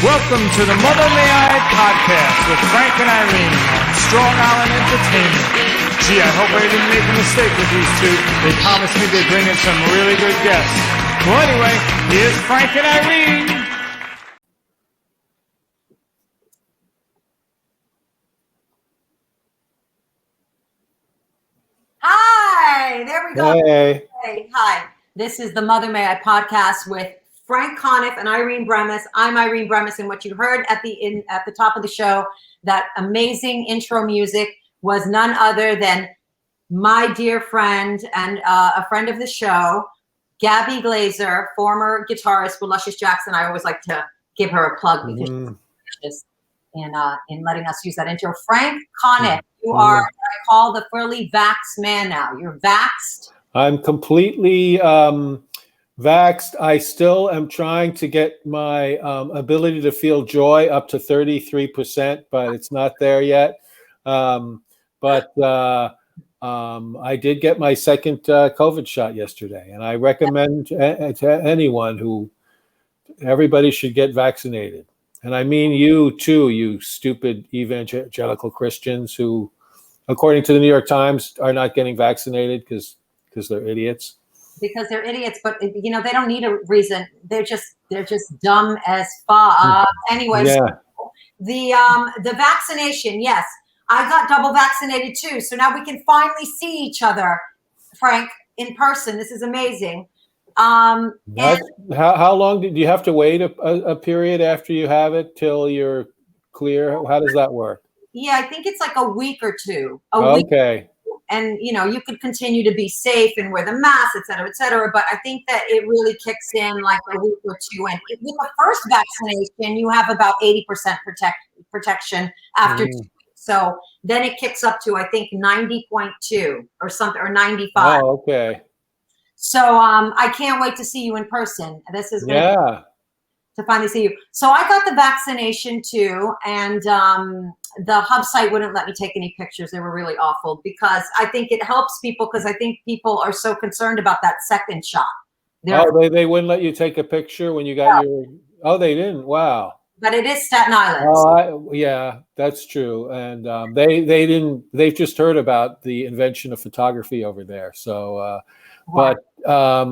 Welcome to the Mother May I podcast with Frank and Irene on Strong Island Entertainment. Gee, I hope I didn't make a mistake with these two. They promised me they'd bring in some really good guests. Well, anyway, here's Frank and Irene. Hi, there we go. Hey. Hi, this is the Mother May I podcast with Frank Conniff and Irene Bremis. I'm Irene Bremis, and what you heard at the top of the show, that amazing intro music, was none other than my dear friend and a friend of the show, Gabby Glazer, former guitarist for Luscious Jackson. I always like to give her a plug because she's in letting us use that intro. Frank Conniff, you are what I call the fully vaxxed man now. You're vaxxed. I'm completely vaxxed. I still am trying to get my ability to feel joy up to 33%, but it's not there yet. But I did get my second COVID shot yesterday, and I recommend to anyone everybody should get vaccinated. And I mean you too, you stupid evangelical Christians who, according to the New York Times, are not getting vaccinated because they're idiots. Because they're idiots, but they don't need a reason. They're just dumb as fuck. Anyways, yeah. The vaccination, yes, I got double vaccinated too. So now we can finally see each other, Frank, in person. This is amazing. How long do you have to wait a period after you have it till you're clear? How does that work? Yeah, I think it's like a week or two. Okay. And, you could continue to be safe and wear the mask, et cetera, et cetera. But I think that it really kicks in like a week or two. And with the first vaccination, you have about 80% protection after 2 weeks. So then it kicks up to, I think, 90.2 or something, or 95. Oh, okay. So I can't wait to see you in person. This is going to finally see you. So I got the vaccination too. And the hub site wouldn't let me take any pictures. They were really awful because I think it helps people, because I think people are so concerned about that second shot. They wouldn't let you take a picture when you got your... Oh, they didn't? Wow. But it is Staten Island. Yeah, that's true. And they didn't... They've just heard about the invention of photography over there. So, but I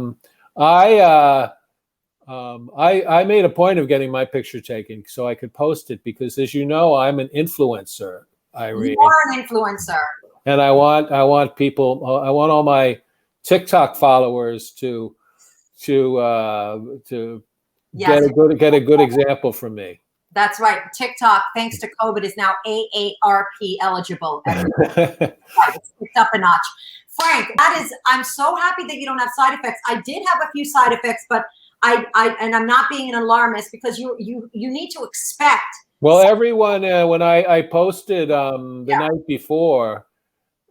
made a point of getting my picture taken so I could post it because, as you know, I'm an influencer, Irene. You are an influencer. And I want people, I want all my TikTok followers to get a good example from me. That's right. TikTok, thanks to COVID, is now AARP eligible. It's picked up a notch. Frank, I'm so happy that you don't have side effects. I did have a few side effects, but and I'm not being an alarmist because you need to expect. Well, everyone, when I posted the night before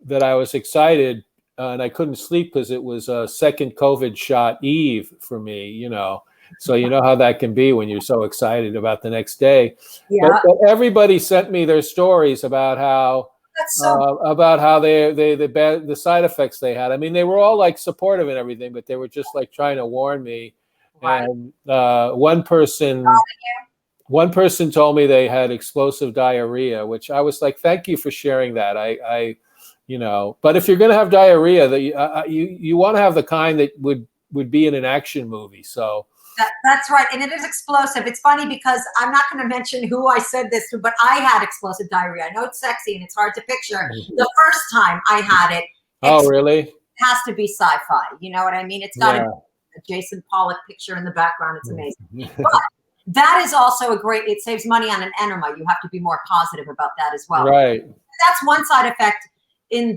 that I was excited and I couldn't sleep because it was a second COVID shot eve for me, So you know how that can be when you're so excited about the next day. Yeah. But everybody sent me their stories about how the side effects they had. I mean, they were all like supportive and everything, but they were just like trying to warn me. Right. And one person told me they had explosive diarrhea, which I was like, thank you for sharing that. But if you're going to have diarrhea, that you want to have the kind that would be in an action movie. So that's right. And it is explosive. It's funny because I'm not going to mention who I said this to, but I had explosive diarrhea. I know it's sexy and it's hard to picture. The first time I had it. Oh, really? It has to be sci-fi. You know what I mean? It's got a Jason Pollock picture in the background. It's amazing. But that is also it saves money on an enema. You have to be more positive about that as well. Right. That's one side effect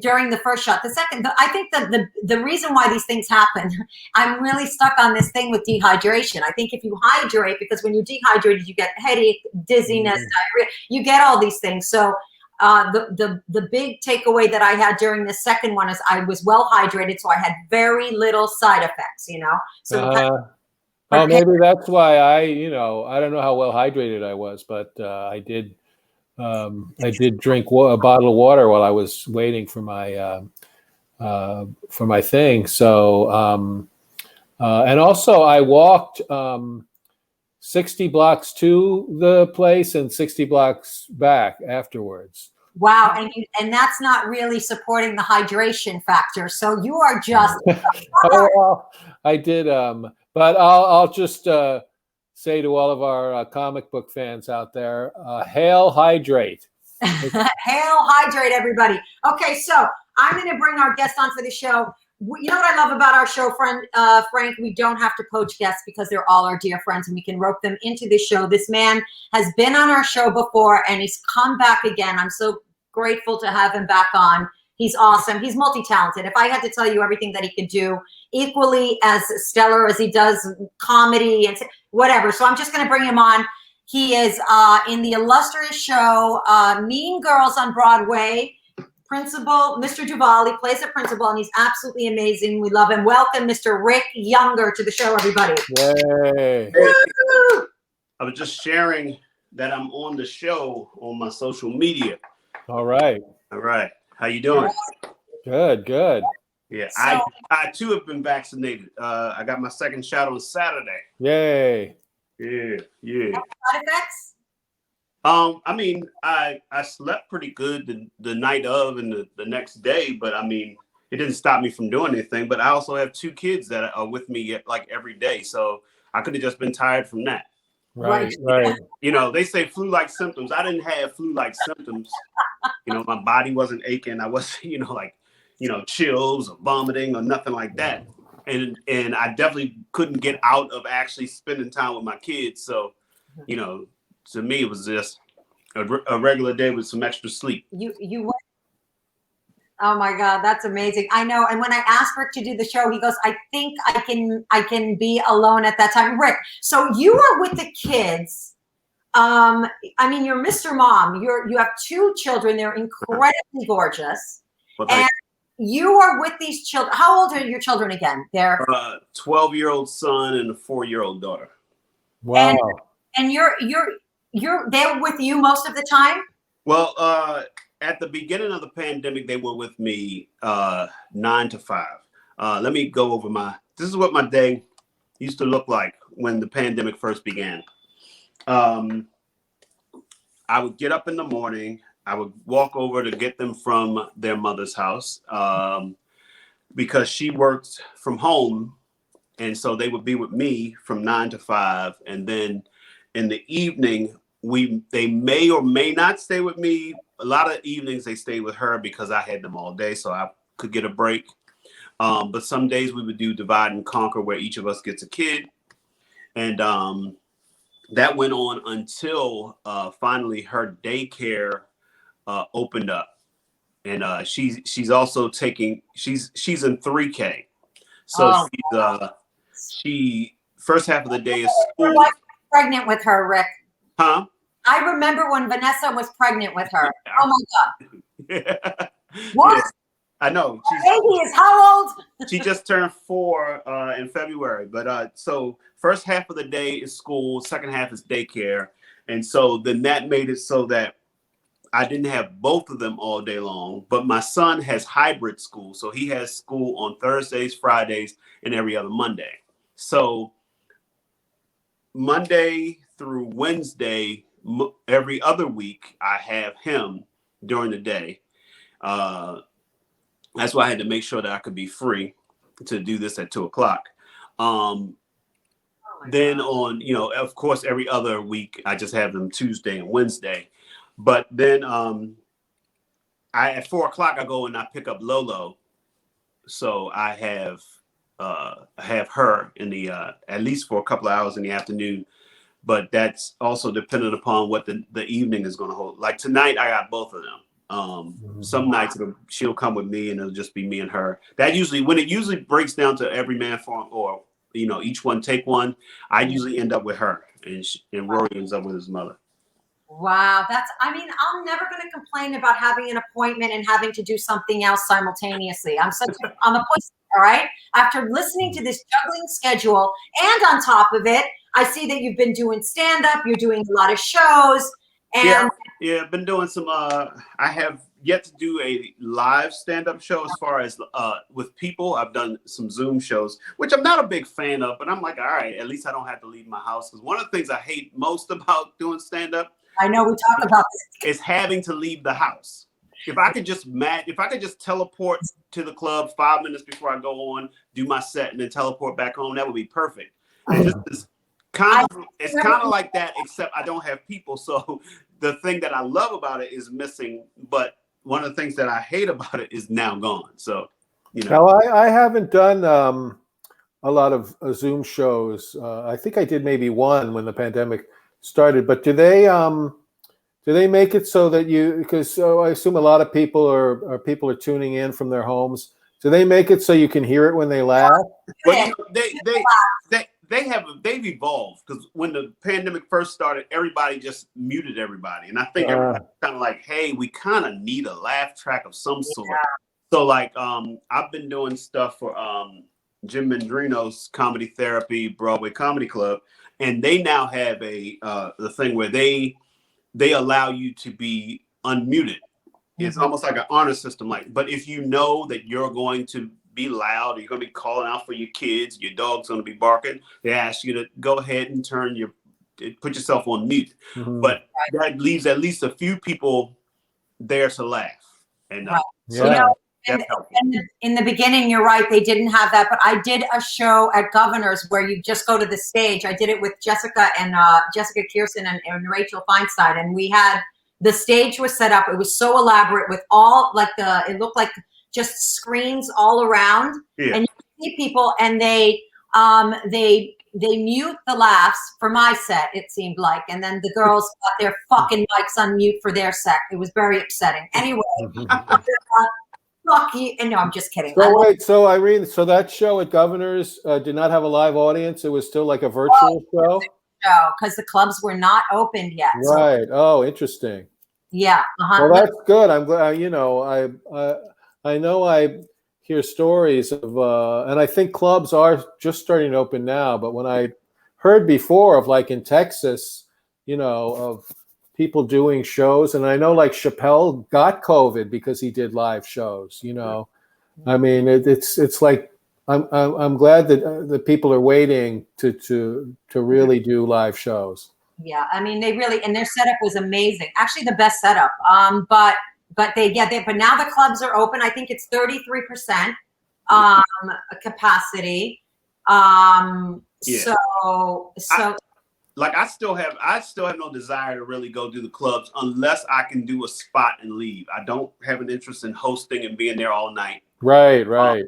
during the first shot. The second, I think that the reason why these things happen, I'm really stuck on this thing with dehydration. I think if you hydrate, because when you're dehydrated, you get headache, dizziness, diarrhea, you get all these things. So the big takeaway that I had during the second one is I was well hydrated, so I had very little side effects, So maybe that's why I don't know how well hydrated I was, but I did drink a bottle of water while I was waiting for my thing. So and also I walked 60 blocks to the place and 60 blocks back afterwards. Wow, and that's not really supporting the hydration factor. So you are just. Oh, well, I did, but I'll just say to all of our comic book fans out there, hail hydrate. Hail hydrate, everybody. Okay, so I'm going to bring our guest on for the show. You know what I love about our show, Frank? We don't have to poach guests because they're all our dear friends and we can rope them into the show. This man has been on our show before and he's come back again. I'm so grateful to have him back on. He's awesome. He's multi-talented. If I had to tell you everything that he could do, equally as stellar as he does comedy and whatever. So I'm just going to bring him on. He is in the illustrious show Mean Girls on Broadway. Principal, Mr. Duvall, he plays a principal and he's absolutely amazing. We love him. Welcome, Mr. Rick Younger, to the show, everybody. Yay. I was just sharing that I'm on the show on my social media. All right. All right. How you doing? Good, good. Yeah, so, I too have been vaccinated. I got my second shot on Saturday. Yay. Yeah. Side effects? I mean, I slept pretty good the night of and the next day, but I mean, it didn't stop me from doing anything. But I also have 2 kids that are with me like every day, so I could have just been tired from that. Right. You know, they say flu-like symptoms. I didn't have flu-like symptoms. You know, my body wasn't aching. I wasn't, chills or vomiting or nothing like that. And I definitely couldn't get out of actually spending time with my kids. So, to me, it was just a regular day with some extra sleep. You went. Oh my God, that's amazing. I know. And when I asked Rick to do the show, he goes, I think I can be alone at that time. Rick, so you are with the kids. I mean, you're Mr. Mom. You have 2 children. They're incredibly gorgeous. Well, and you are with these children. How old are your children again? They're 12-year-old son and a 4-year-old daughter. Wow. And they're with you most of the time? Well, at the beginning of the pandemic, they were with me 9 to 5. Let me go over this is what my day used to look like when the pandemic first began. I would get up in the morning. I would walk over to get them from their mother's house because she worked from home. And so they would be with me from 9 to 5. And then in the evening, they may or may not stay with me. A lot of evenings they stayed with her because I had them all day, so I could get a break. But some days we would do divide and conquer where each of us gets a kid. And that went on until finally her daycare opened up. And she's also she's in 3K. So she first half of the day is school. Your wife was pregnant with her, Rick. Huh? I remember when Vanessa was pregnant with her. Oh my God. Yeah. What? Yeah, I know. Baby is how old? She just turned 4 in February. But so first half of the day is school, second half is daycare. And so then that made it so that I didn't have both of them all day long. But my son has hybrid school. So he has school on Thursdays, Fridays, and every other Monday. So Monday through Wednesday, every other week, I have him during the day. That's why I had to make sure that I could be free to do this at 2 o'clock. Then on, of course, every other week, I just have them Tuesday and Wednesday. But then at 4 o'clock, I go and I pick up Lolo. So I have her in the at least for a couple of hours in the afternoon. But that's also dependent upon what the evening is going to hold. Like tonight, I got both of them. Some nights she'll come with me and it'll just be me and her. When it usually breaks down to every man for, or, each one take one, I usually end up with her and Rory ends up with his mother. Wow. I'm never going to complain about having an appointment and having to do something else simultaneously. I'm a pussy. All right. After listening to this juggling schedule and on top of it, I see that you've been doing stand-up. You're doing a lot of shows. And yeah, I've been doing some, I have yet to do a live stand-up show as far as with people. I've done some Zoom shows, which I'm not a big fan of, but I'm like, all right, at least I don't have to leave my house. Because one of the things I hate most about doing stand-up, I know we talk about this, is having to leave the house. If I could just teleport to the club 5 minutes before I go on, do my set, and then teleport back home, that would be perfect. And this is kind of like that, except I don't have people. So the thing that I love about it is missing, but one of the things that I hate about it is now gone. So, Now, I haven't done a lot of Zoom shows. I think I did maybe one when the pandemic started. But do they make it so that because I assume a lot of people are tuning in from their homes. Do they make it so you can hear it when they laugh? Well, they've evolved, because when the pandemic first started, everybody just muted everybody, and I think everybody's kind of like, hey, we kind of need a laugh track of some sort. So like, I've been doing stuff for Jim Mendrino's Comedy Therapy Broadway Comedy Club, and they now have the thing where they allow you to be unmuted. It's almost like an honor system. But if you know that you're going to be loud, you're going to be calling out for your kids, your dog's going to be barking, they ask you to go ahead and put yourself on mute. But that leaves at least a few people there to laugh. And in the beginning, you're right, they didn't have that, but I did a show at Governor's where you just go to the stage. I did it with Jessica Kirsten and Rachel Feinstein, and the stage was set up. It was so elaborate with all it looked like just screens all around, and you see people, and they mute the laughs for my set, it seemed like, and then the girls got their fucking mics on mute for their set. It was very upsetting. Anyway, fuck you. And no, I'm just kidding. So Irene, so that show at Governor's did not have a live audience. It was still like a virtual show? Because the clubs were not opened yet. Right. Oh, interesting. Yeah. Well, that's good. I'm glad. I know I hear stories of, and I think clubs are just starting to open now. But when I heard before of like in Texas, of people doing shows, and I know like Chappelle got COVID because he did live shows. I mean, it's like I'm glad that the people are waiting to really do live shows. Yeah, I mean, and their setup was amazing. Actually, the best setup. But now the clubs are open. I think it's 33% capacity. I still have no desire to really go do the clubs unless I can do a spot and leave. I don't have an interest in hosting and being there all night. Right. I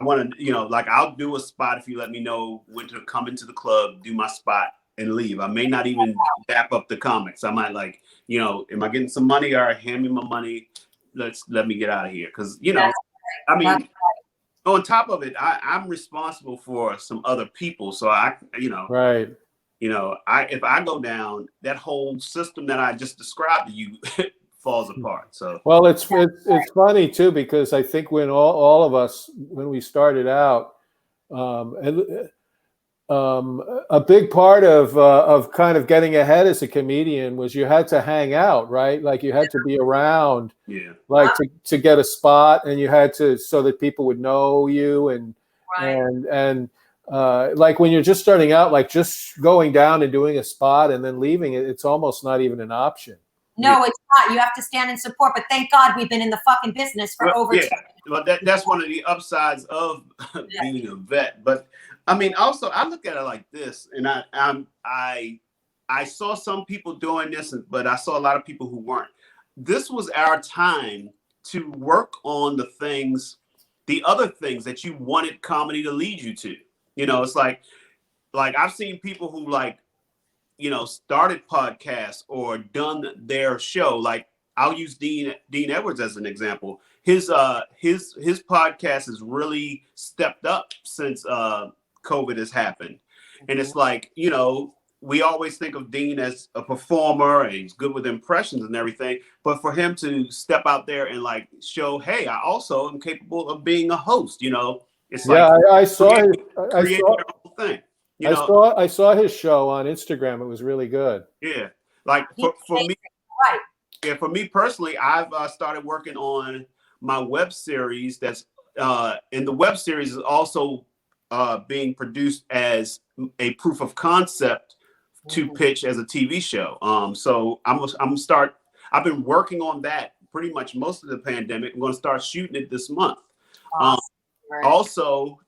want to, I'll do a spot if you let me know when to come into the club, do my spot, and leave. I may not even dap up the comics. I might am I getting some money? All right, hand me my money. Let me get out of here. Because, I mean, on top of it, I'm responsible for some other people. So right. If I go down, that whole system that I just described to you falls apart. So well, it's funny too, because I think when all of us, when we started out, a big part of kind of getting ahead as a comedian was you had to hang out, right? Like you had to be around, like to get a spot, and you had to, so that people would know you, and like when you're just starting out, like just going down and doing a spot and then leaving, it's almost not even an option. No, it's not. You have to stand in support. But thank God we've been in the fucking business for over 10 years. Well, that's one of the upsides of being a vet. But I mean, also I look at it like this, and I saw some people doing this, but I saw a lot of people who weren't. This was our time to work on the other things that you wanted comedy to lead you to. It's like I've seen people who started podcasts or done their show. Like I'll use Dean Edwards as an example. His podcast has really stepped up since COVID has happened. And it's like, we always think of Dean as a performer and he's good with impressions and everything. But for him to step out there and show, hey, I also am capable of being a host, it's I saw his thing. I saw his show on Instagram. It was really good. Yeah. For me, right. yeah, for me personally, I've started working on my web series. And the web series is also being produced as a proof of concept to pitch as a TV show. So I've been working on that pretty much most of the pandemic. I'm going to start shooting it this month. Awesome. Right. Also,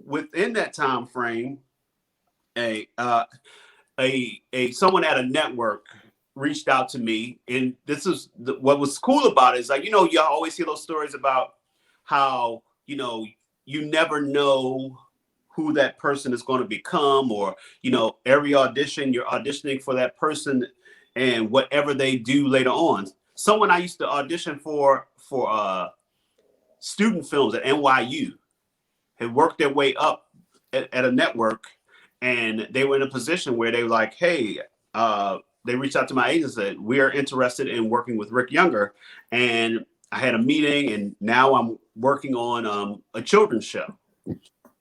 within that time frame, someone at a network reached out to me, and this is what was cool about it is like, you always hear those stories about how, you never know who that person is going to become, or, every audition, you're auditioning for that person and whatever they do later on. Someone I used to audition for student films at NYU had worked their way up at a network, and they were in a position where they were like, hey, they reached out to my agent and said, we are interested in working with Rick Younger. And I had a meeting, and now I'm working on a children's show.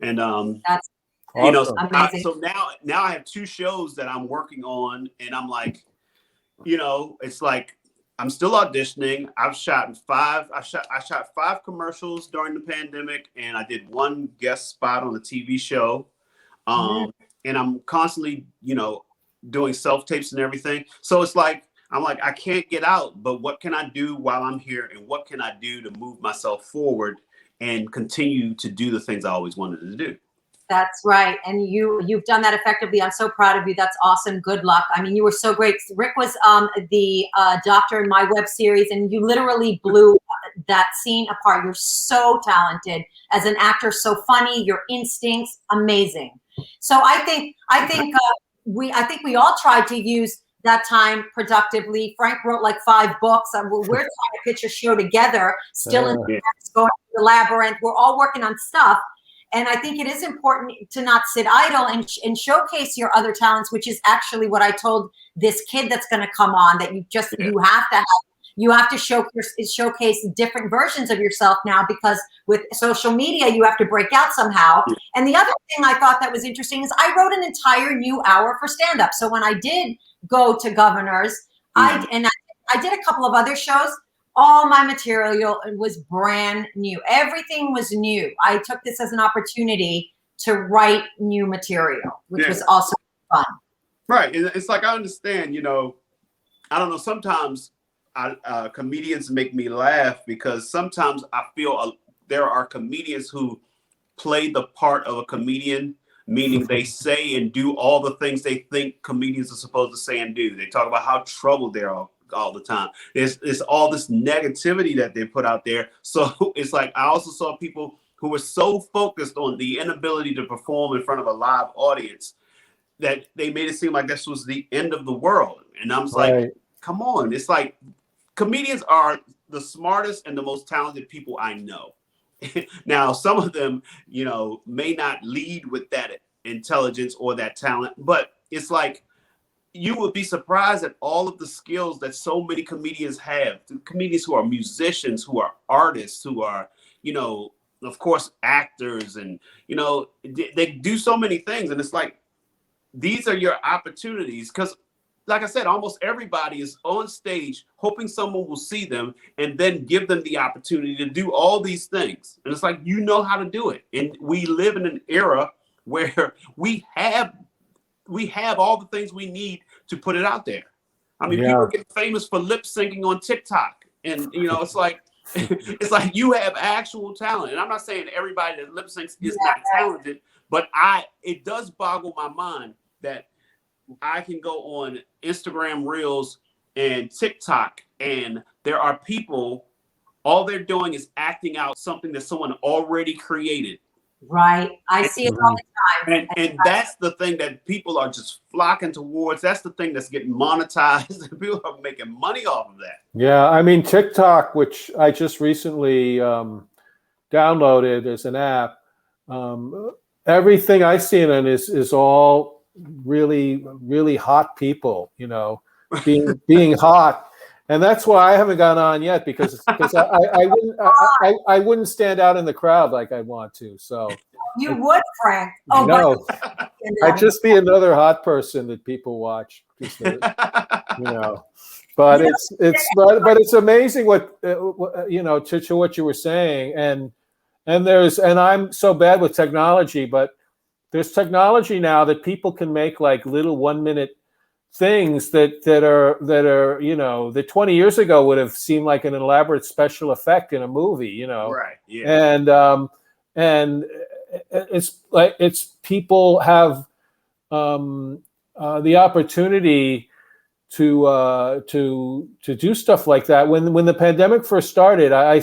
And, that's awesome. So now I have 2 shows that I'm working on, and I'm like, it's like, I'm still auditioning. I shot 5 commercials during the pandemic, and I did 1 guest spot on a TV show. And I'm constantly, doing self-tapes and everything. So it's like, I'm like, I can't get out, but what can I do while I'm here? And what can I do to move myself forward and continue to do the things I always wanted to do? That's right. And you've done that effectively. I'm so proud of you. That's awesome. Good luck. I mean, you were so great. Rick was the doctor in my web series, and you literally blew that scene apart. You're so talented as an actor, so funny, your instincts, amazing. So I think we all tried to use that time productively. Frank wrote like 5 books. We're trying to pitch a show together, still in the going to the labyrinth. We're all working on stuff. And I think it is important to not sit idle and showcase your other talents, which is actually what I told this kid that's going to come on, that you have to showcase different versions of yourself now, because with social media, you have to break out somehow. And the other thing I thought that was interesting is I wrote an entire new hour for stand-up. So when I did go to Governors, I did a couple of other shows. All my material was brand new. Everything was new. I took this as an opportunity to write new material, which was also fun. Right. It's like, I understand, I don't know, sometimes comedians make me laugh, because sometimes I feel there are comedians who play the part of a comedian, meaning they say and do all the things they think comedians are supposed to say and do. They talk about how troubled they are all the time. There's all this negativity that they put out there. So it's like, I also saw people who were so focused on the inability to perform in front of a live audience that they made it seem like this was the end of the world. And I was like, come on. It's like, comedians are the smartest and the most talented people I know. Now, some of them, may not lead with that intelligence or that talent, but it's like, you would be surprised at all of the skills that so many comedians have. Comedians who are musicians, who are artists, who are, of course, actors, and, they do so many things. And it's like, these are your opportunities, because like I said, almost everybody is on stage hoping someone will see them and then give them the opportunity to do all these things. And it's like, how to do it. And we live in an era where we have all the things we need to put it out there. I mean, people get famous for lip syncing on TikTok, and it's like, it's like you have actual talent. And I'm not saying everybody that lip syncs is not talented, but it does boggle my mind that I can go on Instagram Reels and TikTok, and there are people, all they're doing is acting out something that someone already created. Right. I see it all the time. And that's the thing that people are just flocking towards. That's the thing that's getting monetized, and people are making money off of that. Yeah. I mean, TikTok, which I just recently downloaded as an app, everything I see in it is all really, really hot people, being hot. And that's why I haven't gone on yet, because I wouldn't stand out in the crowd like I want to. So you would, Frank. Oh no, I'd just be another hot person that people watch. But But it's amazing what to what you were saying, and I'm so bad with technology, but there's technology now that people can make like little 1-minute things that are that 20 years ago would have seemed like an elaborate special effect in a movie, Right. Yeah. And it's people have the opportunity to do stuff like that. When the pandemic first started, I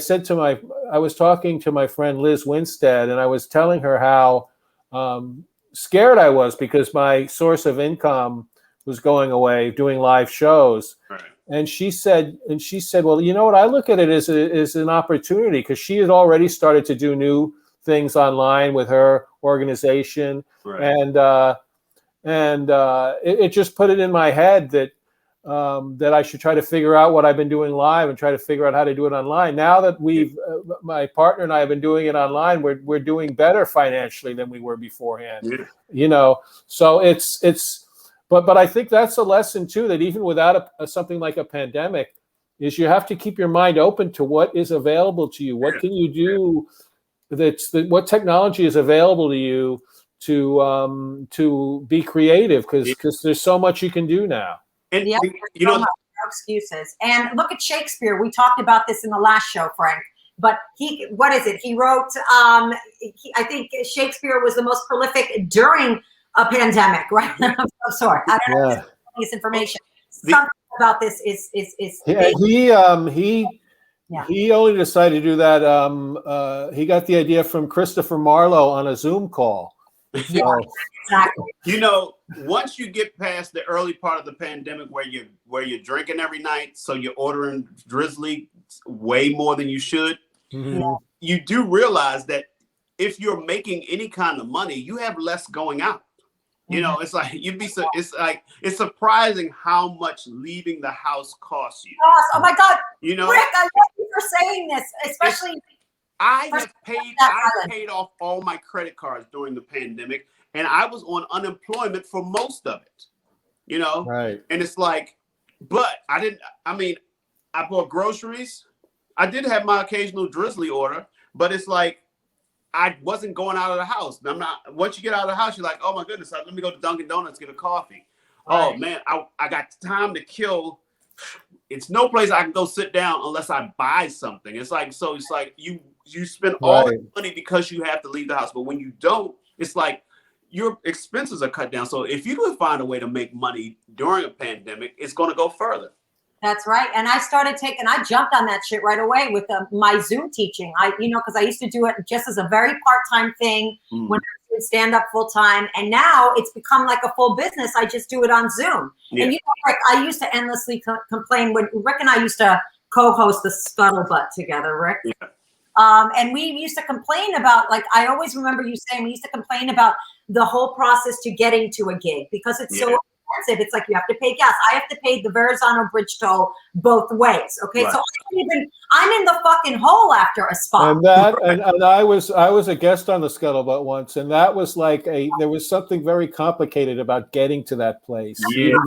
was talking to my friend Liz Winstead, and I was telling her how scared I was because my source of income was going away doing live shows. Right. And she said, well, you know what? I look at it as an opportunity, because she had already started to do new things online with her organization. Right. And it just put it in my head that I should try to figure out what I've been doing live and try to figure out how to do it online. Now that my partner and I have been doing it online, we're doing better financially than we were beforehand. Yeah. So but I think that's a lesson too, that even without something like a pandemic, is you have to keep your mind open to what is available to you. What can you do? What technology is available to you to be creative, because there's so much you can do now. And no excuses. And look at Shakespeare. We talked about this in the last show, Frank. But he wrote. I think Shakespeare was the most prolific during a pandemic, right? I'm so sorry. I don't know this information. Something about this is he only decided to do that. He got the idea from Christopher Marlowe on a Zoom call. Yeah, exactly. Once you get past the early part of the pandemic where you're drinking every night, so you're ordering Drizzly way more than you should, you do realize that if you're making any kind of money, you have less going out. It's like it's surprising how much leaving the house costs you. Oh my God, Rick, I love you for saying this, especially. I paid off all my credit cards during the pandemic, and I was on unemployment for most of it. Right. And it's like, but I bought groceries. I did have my occasional Drizzly order, but it's like, I wasn't going out of the house. Once you get out of the house, you're like, oh my goodness, let me go to Dunkin' Donuts, get a coffee. Right. Oh man, I got time to kill. It's no place I can go sit down unless I buy something. It's like you spend all the money because you have to leave the house. But when you don't, it's like your expenses are cut down. So if you can find a way to make money during a pandemic, it's going to go further. That's right. And I jumped on that shit right away with my Zoom teaching. Because I used to do it just as a very part-time thing when I would stand up full time. And now it's become like a full business. I just do it on Zoom. Yeah. And Rick, I used to endlessly complain when Rick and I used to co-host the Scuttlebutt together, Rick. Yeah. And we used to complain about, like, I always remember you saying we used to complain about the whole process to getting to a gig because it's so expensive. It's like you have to pay gas. I have to pay the Verrazano Bridge toll both ways. Okay, right. So I'm in the fucking hole after a spot. And I was a guest on the Scuttlebutt once, and that was like there was something very complicated about getting to that place. Yeah.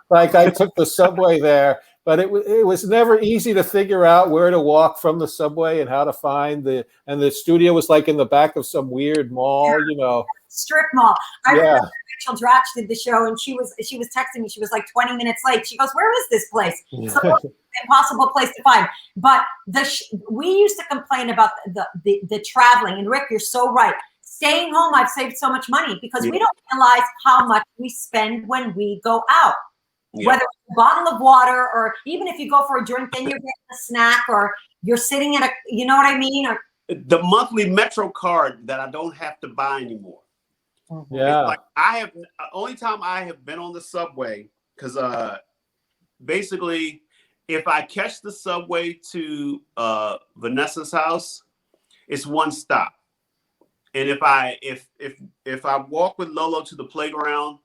Like I took the subway there. But it was never easy to figure out where to walk from the subway and how to find and the studio was like in the back of some weird mall, Strip mall. I remember Rachel Dratch did the show, and she was texting me. She was like 20 minutes late. She goes, "Where is this place?" So it's an impossible place to find. But we used to complain about the traveling. And Rick, you're so right. Staying home, I've saved so much money because we don't realize how much we spend when we go out. Yeah. Whether it's a bottle of water or even if you go for a drink, then you're getting a snack or you're sitting at you know what I mean? Or the monthly Metro card that I don't have to buy anymore. Yeah. It's like only time I have been on the subway, because basically if I catch the subway to Vanessa's house, it's one stop. And if I walk with Lolo to the playground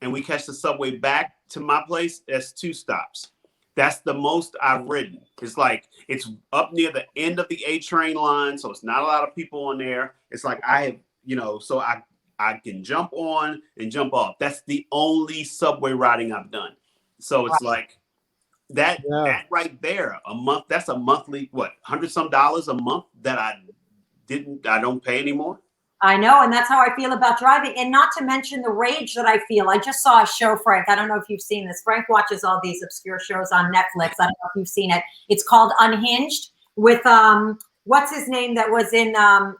and we catch the subway back to my place, that's 2 stops. That's the most I've ridden. It's like it's up near the end of the A train line, so it's not a lot of people on there. It's like I have, so I can jump on and jump off. That's the only subway riding I've done. So it's like that right there, a month, that's a monthly, what, $100 some a month that I don't pay anymore. I know, and that's how I feel about driving. And not to mention the rage that I feel. I just saw a show, Frank. I don't know if you've seen this. Frank watches all these obscure shows on Netflix. I don't know if you've seen it. It's called Unhinged with what's his name that was in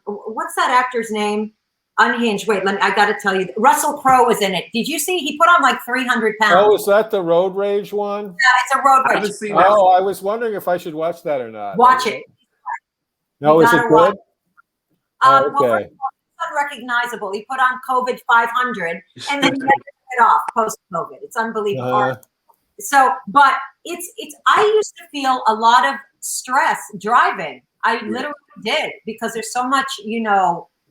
what's that actor's name? Unhinged. Wait, I got to tell you. Russell Crowe was in it. Did you see? He put on like 300 pounds. Oh, is that the road rage one? Yeah, it's a road rage. I haven't seen that. Oh, I was wondering if I should watch that or not. Watch it. No, is it good? Well, first of all, it's unrecognizable. He put on COVID 500 and then he never took it off post-COVID. It's unbelievable. So, but it's. I used to feel a lot of stress driving. I literally did, because there's so much,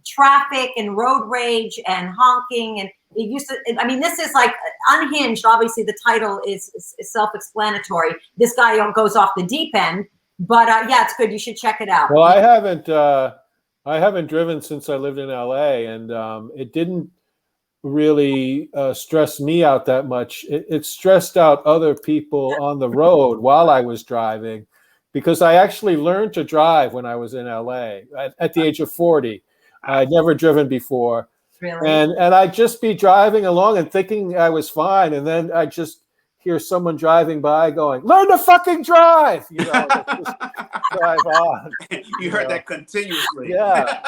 traffic and road rage and honking, and it used to. I mean, this is like Unhinged. Obviously, the title is self-explanatory. This guy goes off the deep end, but yeah, it's good. You should check it out. Well, I haven't driven since I lived in LA, and it didn't really stress me out that much. It stressed out other people on the road while I was driving, because I actually learned to drive when I was in LA at the age of 40. I'd never driven before. Really? And I'd just be driving along and thinking I was fine, and then I'd just hear someone driving by going, "Learn to fucking drive!" Just drive on. You heard that continuously. Yeah.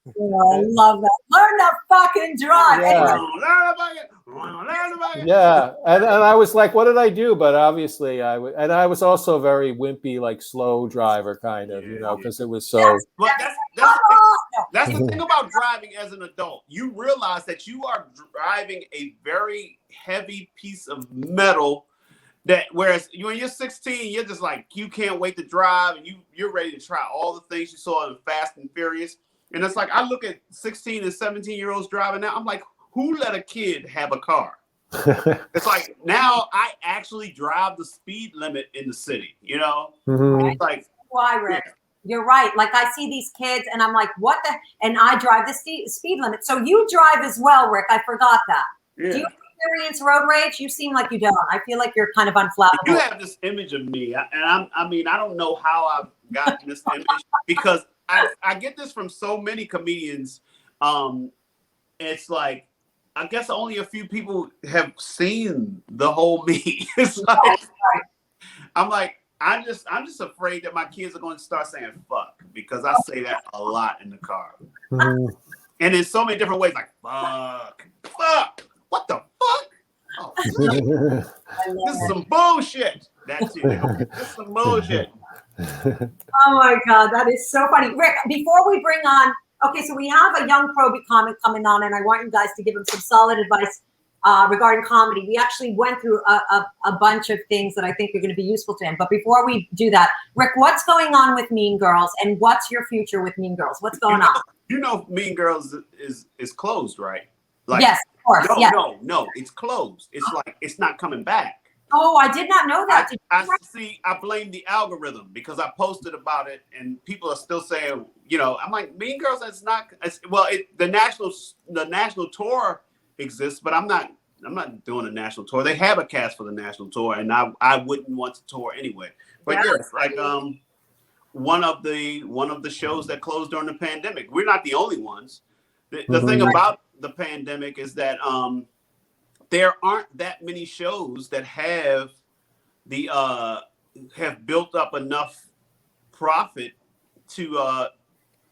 I love that. Learn to fucking drive. Yeah. And I was like, what did I do? But obviously I was also a very wimpy, like slow driver kind of, because it was so. Yes. But that's the thing about driving as an adult. You realize that you are driving a very heavy piece of metal, that whereas when you're 16, you're just like, you can't wait to drive, and you're ready to try all the things you saw in Fast and Furious. And it's like, I look at 16 and 17-year-olds driving now, I'm like, who let a kid have a car? It's like, now I actually drive the speed limit in the city, Mm-hmm. It's like, why, Rick? Yeah. You're right. Like, I see these kids and I'm like, what the? And I drive the speed limit. So you drive as well, Rick. I forgot that. Yeah. Do you experience road rage? You seem like you don't. I feel like you're kind of unflappable. You have this image of me. And I don't know how I've gotten this image, because I get this from so many comedians. It's like, I guess only a few people have seen the whole me. It's like, I'm like, I'm just afraid that my kids are going to start saying fuck, because I say that a lot in the car. Mm-hmm. And in so many different ways, like fuck, what the fuck? Oh, this is some bullshit. That's it. This is some bullshit. Oh my God, that is so funny. Rick, before we bring on, okay, so we have a young probie comic coming on, and I want you guys to give him some solid advice regarding comedy. We actually went through a bunch of things that I think are going to be useful to him. But before we do that, Rick, what's going on with Mean Girls, and what's your future with Mean Girls? What's going on? Mean Girls is closed, right? Like, yes, of course. No, it's closed. It's like, it's not coming back. Oh, I did not know that. I blame the algorithm, because I posted about it and people are still saying, I'm like, Mean Girls, the national tour exists, but I'm not doing a national tour. They have a cast for the national tour, and I wouldn't want to tour anyway. But yes, like one of the shows that closed during the pandemic. We're not the only ones. The thing about the pandemic is that there aren't that many shows that have built up enough profit to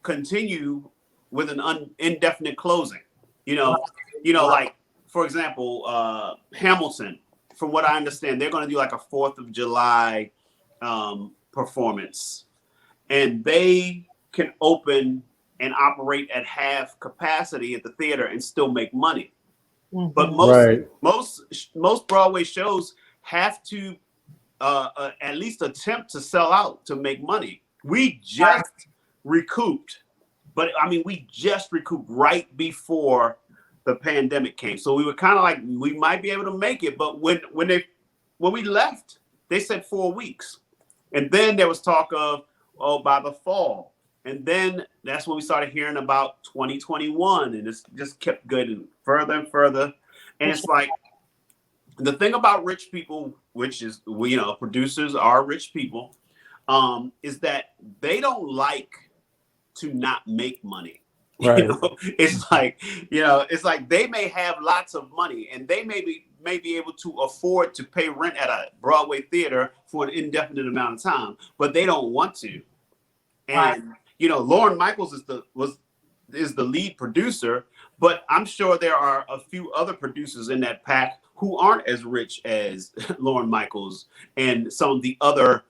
continue with an indefinite closing. Like, for example, Hamilton, from what I understand, they're going to do like a 4th of July performance, and they can open and operate at half capacity at the theater and still make money. Mm-hmm. But most Broadway shows have to at least attempt to sell out to make money. We just recouped, we just recouped right before the pandemic came. So we were kind of like, we might be able to make it. But when we left, they said 4 weeks. And then there was talk of, by the fall. And then that's when we started hearing about 2021, and it's just kept getting further and further. And it's like, the thing about rich people, which is, producers are rich people, is that they don't like to not make money. Right. It's like, it's like they may have lots of money and they may be able to afford to pay rent at a Broadway theater for an indefinite amount of time, but they don't want to. And Lorne Michaels is the lead producer, but I'm sure there are a few other producers in that pack who aren't as rich as Lorne Michaels and some of the other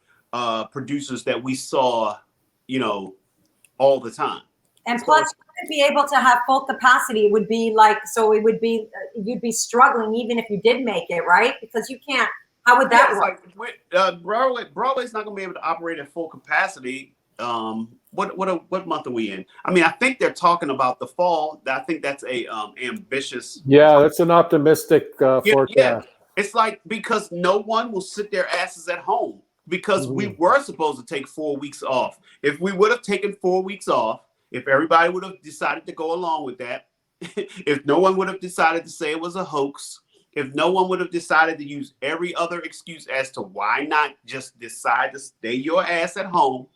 producers that we saw, all the time. And plus, you wouldn't be able to have full capacity. It would be like, you'd be struggling even if you did make it, right? Because you can't. How would that work? Like Broadway's not going to be able to operate at full capacity. What month are we in? I mean, I think they're talking about the fall. I think that's a ambitious. Yeah, that's an optimistic forecast. Yeah. It's like, because no one will sit their asses at home, because we were supposed to take 4 weeks off. If we would have taken 4 weeks off, if everybody would have decided to go along with that, if no one would have decided to say it was a hoax, if no one would have decided to use every other excuse as to why not just decide to stay your ass at home,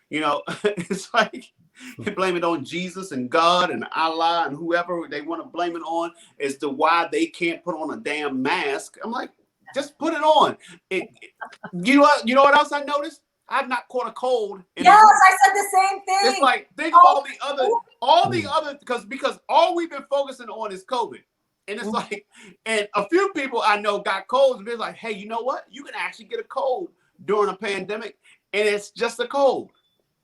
it's like you blame it on Jesus and God and Allah and whoever they want to blame it on as to why they can't put on a damn mask. I'm like, just put it on. You know what else I noticed? I've not caught a cold. Yes, I said the same thing. It's like, think of all the other, because all we've been focusing on is COVID. And it's like, and a few people I know got colds, and they're like, hey, you know what? You can actually get a cold during a pandemic, and it's just a cold.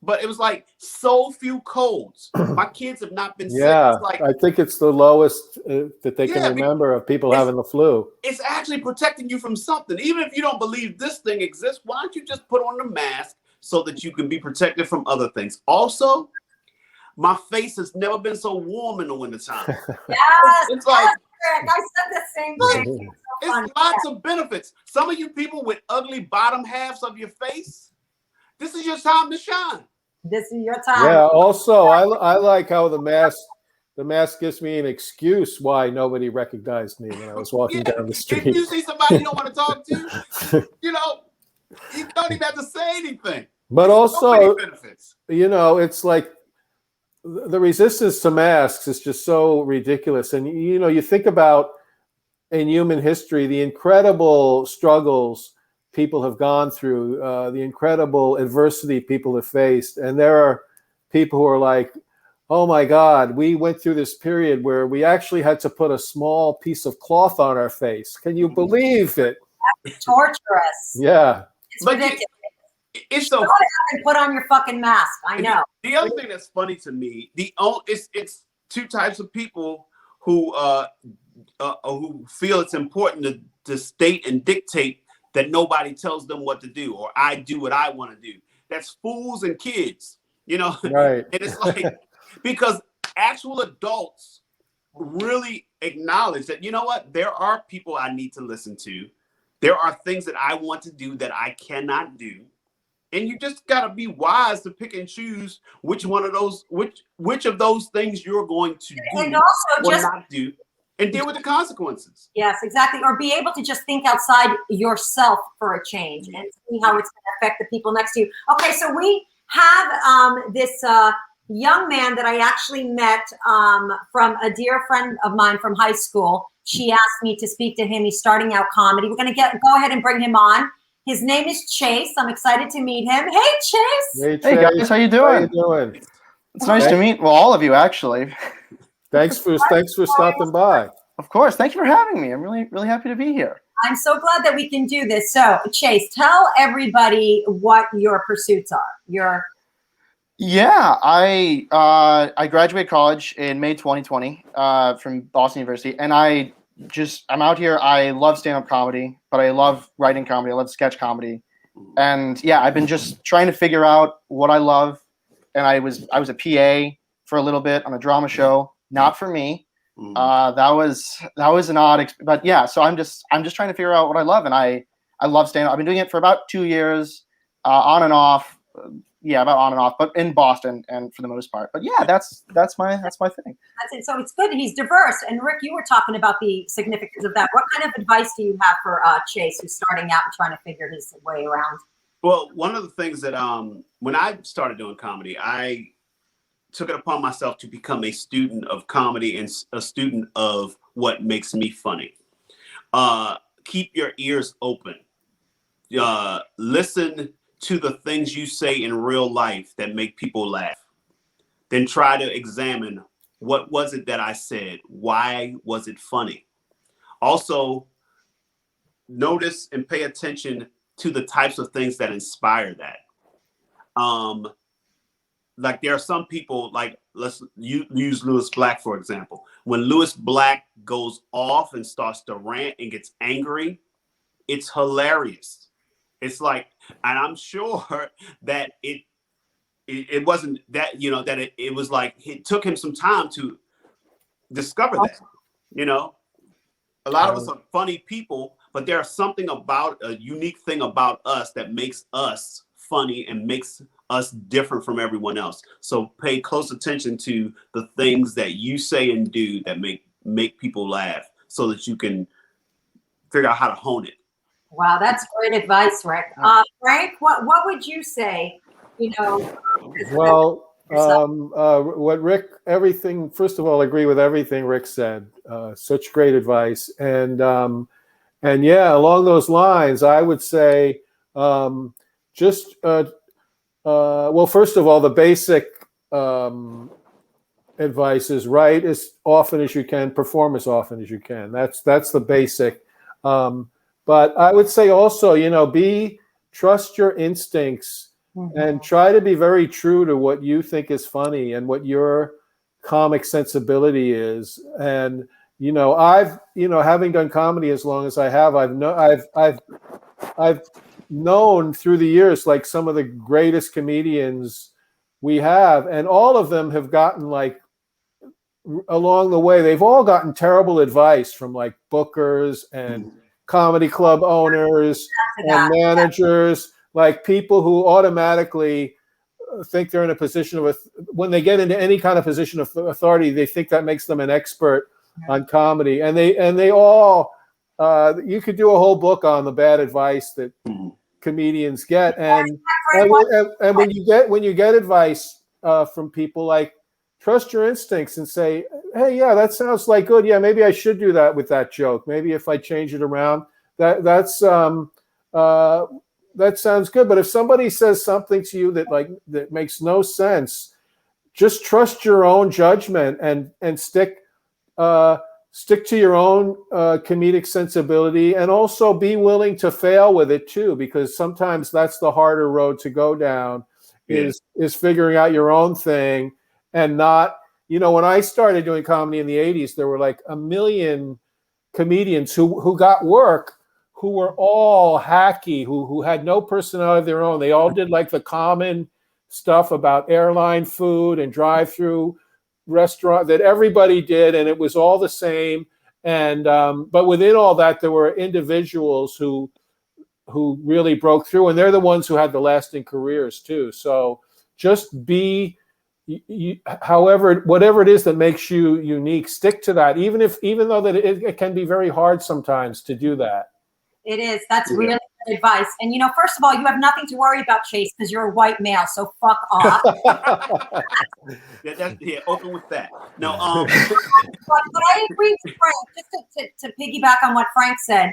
But it was like so few colds. My kids have not been sick. Yeah, It's like, I think it's the lowest that they can remember of people having the flu. It's actually protecting you from something. Even if you don't believe this thing exists, why don't you just put on the mask so that you can be protected from other things? Also, my face has never been so warm in the wintertime. Yes, it's like, I said the same thing. It's lots of benefits. Some of you people with ugly bottom halves of your face, this is your time to shine. This is your time. Yeah. Also, I like how the mask gives me an excuse why nobody recognized me when I was walking down the street. If you see somebody you don't want to talk to, you don't even have to say anything. But also, benefits. It's like the resistance to masks is just so ridiculous. And, you think about in human history, the incredible struggles people have gone through, the incredible adversity people have faced. And there are people who are like, oh my God, we went through this period where we actually had to put a small piece of cloth on our face. Can you believe it? That's torturous. Yeah. It's ridiculous. It's so put on your fucking mask. I know. The other thing that's funny to me, it's two types of people who feel it's important to state and dictate that nobody tells them what to do, or I do what I want to do. That's fools and kids, Right. And it's like, because actual adults really acknowledge that, there are people I need to listen to. There are things that I want to do that I cannot do. And you just got to be wise to pick and choose which of those things you're going to do and also or not do, and deal with the consequences. Yes, exactly. Or be able to just think outside yourself for a change and see how it's going to affect the people next to you. Okay, so we have this young man that I actually met from a dear friend of mine from high school. She asked me to speak to him. He's starting out comedy. We're going to go ahead and bring him on. His name is Chase. I'm excited to meet him. Hey, Chase. Hey guys, how you doing? It's nice to meet all of you, actually. Thanks for stopping by. Of course. Thank you for having me. I'm really happy to be here. I'm so glad that we can do this. So, Chase, tell everybody what your pursuits are. Yeah, I graduated college in May 2020 from Boston University, and I'm out here. I love stand-up comedy, but I love writing comedy. I love sketch comedy. And yeah, I've been just trying to figure out what I love. And I was a PA for a little bit on a drama show, not for me. That was an odd but yeah, so I'm just trying to figure out what I love, and I love stand-up. I've been doing it for about 2 years, on and off, about on and off, but in Boston and for the most part. But yeah, that's my thing. That's it. So it's good. He's diverse. And Rick, you were talking about the significance of that. What kind of advice do you have for Chase, who's starting out and trying to figure his way around? Well, one of the things that when I started doing comedy, I took it upon myself to become a student of comedy and a student of what makes me funny. Keep your ears open. Listen to the things you say in real life that make people laugh. Then try to examine, what was it that I said? Why was it funny? Also, notice and pay attention to the types of things that inspire that. Like there are some people, like let's use Lewis Black, for example. When Lewis Black goes off and starts to rant and gets angry, it's hilarious. It's like, and I'm sure that it wasn't that, that it was like, it took him some time to discover that, a lot of us are funny people, but there's something about a unique thing about us that makes us funny and makes us different from everyone else. So pay close attention to the things that you say and do that make people laugh, so that you can figure out how to hone it. Wow, that's great advice, Rick. Frank, what would you say? Well, what Rick, first of all, I agree with everything Rick said. Such great advice. And yeah, along those lines, I would say well, first of all, the basic advice is write as often as you can, perform as often as you can. That's the basic. But I would say also, trust your instincts and try to be very true to what you think is funny and what your comic sensibility is. And, I've, having done comedy as long as I have, I've known through the years, like some of the greatest comedians we have, and all of them have gotten along the way, they've all gotten terrible advice from like bookers and comedy club owners and managers, like people who automatically think they're in a position of, when they get into any kind of position of authority, they think that makes them an expert on comedy. And they all, you could do a whole book on the bad advice that comedians get. And when you get advice from people, like, trust your instincts and say, hey, yeah, that sounds like good. Yeah, maybe I should do that with that joke. Maybe if I change it around, that sounds good. But if somebody says something to you that makes no sense, just trust your own judgment and stick to your own comedic sensibility, and also be willing to fail with it too, because sometimes that's the harder road to go down, is figuring out your own thing. And not, when I started doing comedy in the 80s, there were like a million comedians who got work, who were all hacky, who had no personality of their own. They all did like the common stuff about airline food and drive-through restaurant that everybody did, and it was all the same. And but within all that, there were individuals who really broke through, and they're the ones who had the lasting careers too. So just be, whatever it is that makes you unique, stick to that, even though that it can be very hard sometimes to do that. It is. That's really good advice. And first of all, you have nothing to worry about, Chase, because you're a white male. So fuck off. Open with that. No. But I agree with Frank. Just to piggyback on what Frank said.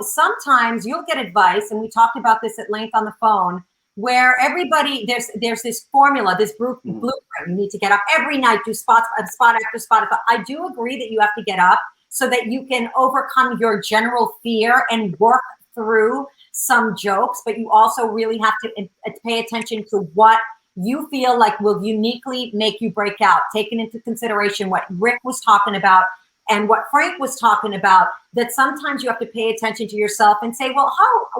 Sometimes you'll get advice, and we talked about this at length on the phone, where everybody, there's this formula, this blueprint. You need to get up every night, do spot after spot. But I do agree that you have to get up so that you can overcome your general fear and work through some jokes. But you also really have to pay attention to what you feel like will uniquely make you break out, taking into consideration what Rick was talking about and what Frank was talking about, that sometimes you have to pay attention to yourself and say, well,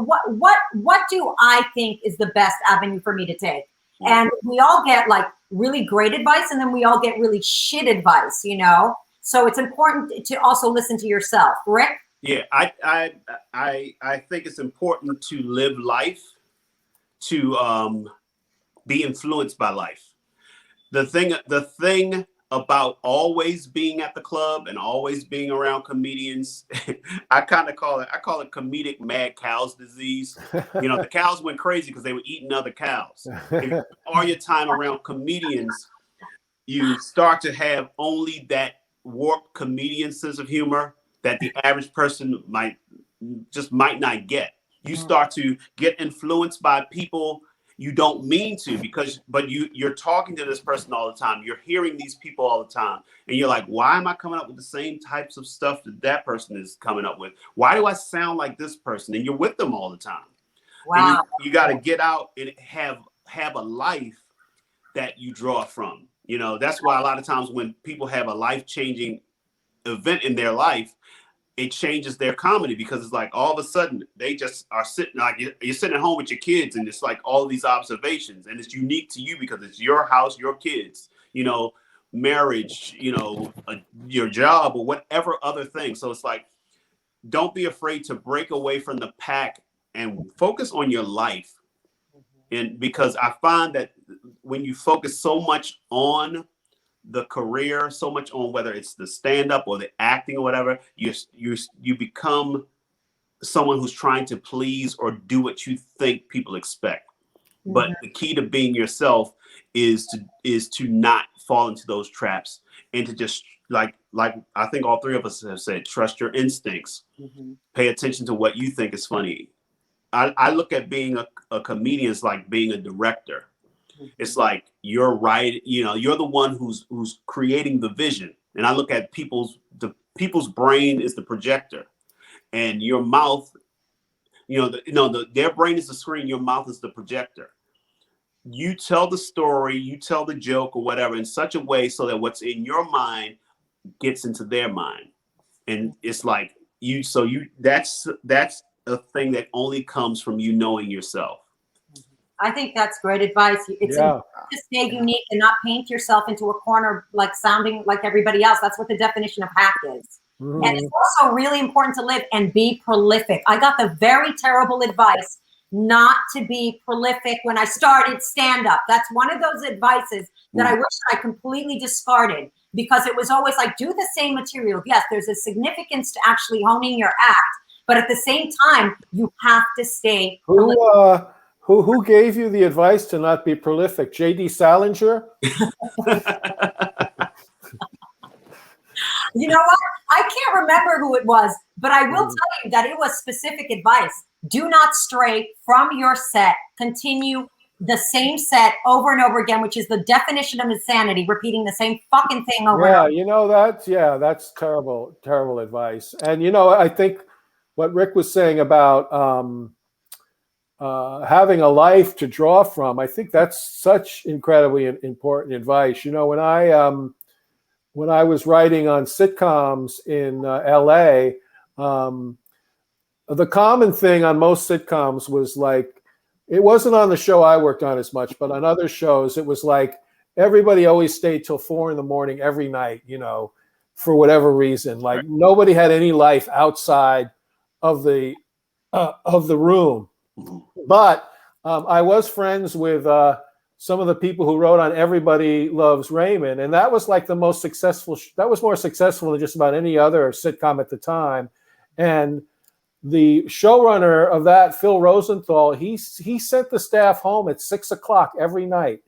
what do I think is the best avenue for me to take? And we all get like really great advice, and then we all get really shit advice, So it's important to also listen to yourself. Rick? Yeah, I think it's important to live life, to be influenced by life. The thing about always being at the club and always being around comedians, I call it comedic mad cows disease. The cows went crazy because they were eating other cows. If all your time around comedians, you start to have only that warped comedian sense of humor that the average person might not get. You start to get influenced by people you don't mean to, but you're talking to this person all the time. You're hearing these people all the time. And you're like, why am I coming up with the same types of stuff that person is coming up with? Why do I sound like this person? And you're with them all the time. Wow. And you got to get out and have a life that you draw from. That's why a lot of times when people have a life-changing event in their life, it changes their comedy, because it's like all of a sudden they just are sitting, like you're sitting at home with your kids, and it's like all of these observations, and it's unique to you because it's your house, your kids, marriage, your job, or whatever other thing. So it's like, don't be afraid to break away from the pack and focus on your life. And because I find that when you focus so much on the career, so much on whether it's the stand-up or the acting or whatever, you become someone who's trying to please or do what you think people expect. Mm-hmm. But the key to being yourself is to not fall into those traps, and to just like I think all three of us have said, trust your instincts. Mm-hmm. Pay attention to what you think is funny. I look at being a comedian as like being a director. It's like you're right, you're the one who's creating the vision. And I look at people's brain is the projector, and your mouth, their brain is the screen, your mouth is the projector. You tell the story, you tell the joke or whatever in such a way so that what's in your mind gets into their mind. And it's like that's a thing that only comes from you knowing yourself. I think that's great advice. It's important to stay unique and not paint yourself into a corner, like sounding like everybody else. That's what the definition of hack is. Mm-hmm. And it's also really important to live and be prolific. I got the very terrible advice not to be prolific when I started stand-up. That's one of those advices that I wish I completely discarded, because it was always like, do the same material. Yes, there's a significance to actually honing your act, but at the same time, you have to stay prolific. Who gave you the advice to not be prolific? J.D. Salinger? You know what? I can't remember who it was, but I will tell you that it was specific advice. Do not stray from your set. Continue the same set over and over again, which is the definition of insanity, repeating the same fucking thing over and over. That's terrible, terrible advice. And, I think what Rick was saying about having a life to draw from, I think that's such incredibly important advice. When I was writing on sitcoms in LA, the common thing on most sitcoms was like, it wasn't on the show I worked on as much, but on other shows, it was like everybody always stayed till 4 a.m. every night, for whatever reason. Like nobody had any life outside of the room. But I was friends with some of the people who wrote on Everybody Loves Raymond, and that was like the most successful. That was more successful than just about any other sitcom at the time. And the showrunner of that, Phil Rosenthal, he sent the staff home at 6 o'clock every night,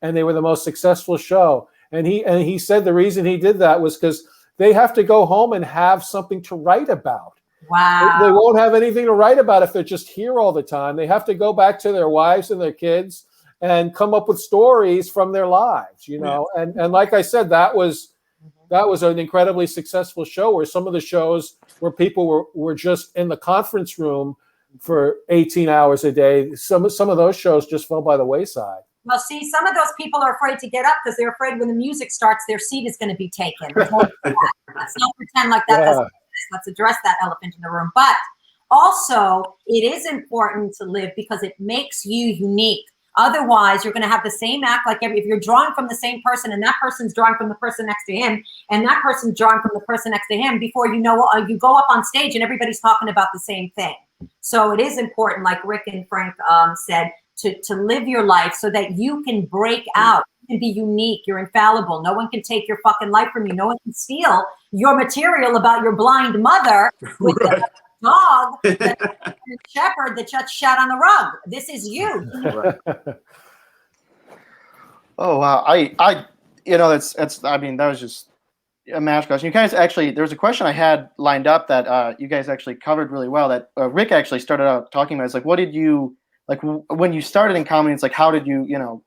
and they were the most successful show. And he said the reason he did that was because they have to go home and have something to write about. Wow. They won't have anything to write about if they're just here all the time. They have to go back to their wives and their kids and come up with stories from their lives, Yeah. And like I said, that was an incredibly successful show, where some of the shows where people were just in the conference room for 18 hours a day, some of those shows just fell by the wayside. Well, see, some of those people are afraid to get up because they're afraid when the music starts, their seat is going to be taken. Let's not pretend like that doesn't exist. Let's address that elephant in the room. But also, it is important to live because it makes you unique. Otherwise, you're going to have the same act like if you're drawing from the same person and that person's drawing from the person next to him and that person's drawing from the person next to him, before you know, you go up on stage and everybody's talking about the same thing. So it is important, like Rick and Frank said, to live your life so that you can break out. You can be unique. You're infallible. No one can take your fucking life from you. No one can steal your material about your blind mother with Right. the dog, the shepherd that just shat on the rug. This is you. Oh wow, that's I mean, that was just a match question. You guys actually, there was a question I had lined up that you guys actually covered really well. That Rick actually started out talking about. It's like, what did you like when you started in comedy? It's like, how did you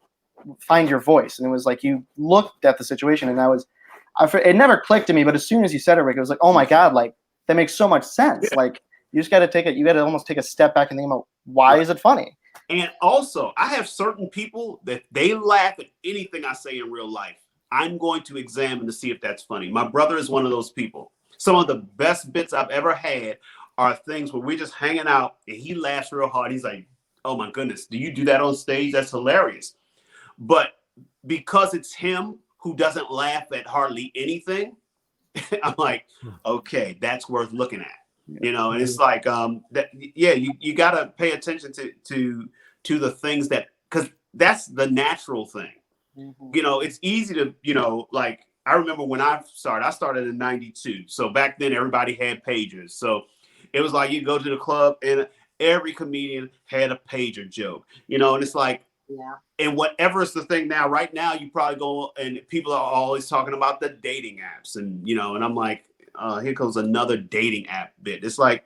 find your voice? And it was like you looked at the situation, and it never clicked to me. But as soon as you said it, Rick, it was like, oh my god, like that makes so much sense. Yeah. Like you just got to almost take a step back and think about why is it funny. And also, I have certain people that they laugh at anything I say in real life. I'm going to examine to see if that's funny. My brother is one of those people. Some of the best bits I've ever had are things where we're just hanging out and he laughs real hard. He's like, oh my goodness, do you do that on stage? That's hilarious. But because it's him who doesn't laugh at hardly anything, I'm like, okay, that's worth looking at. And it's like, you got to pay attention to the things that, because that's the natural thing. Mm-hmm. It's easy to, like, I remember when I started in 92. So back then everybody had pagers. So it was like you go to the club and every comedian had a pager joke, and it's like, and whatever is the thing now, right now, you probably go and people are always talking about the dating apps and I'm like, here goes another dating app bit. It's like,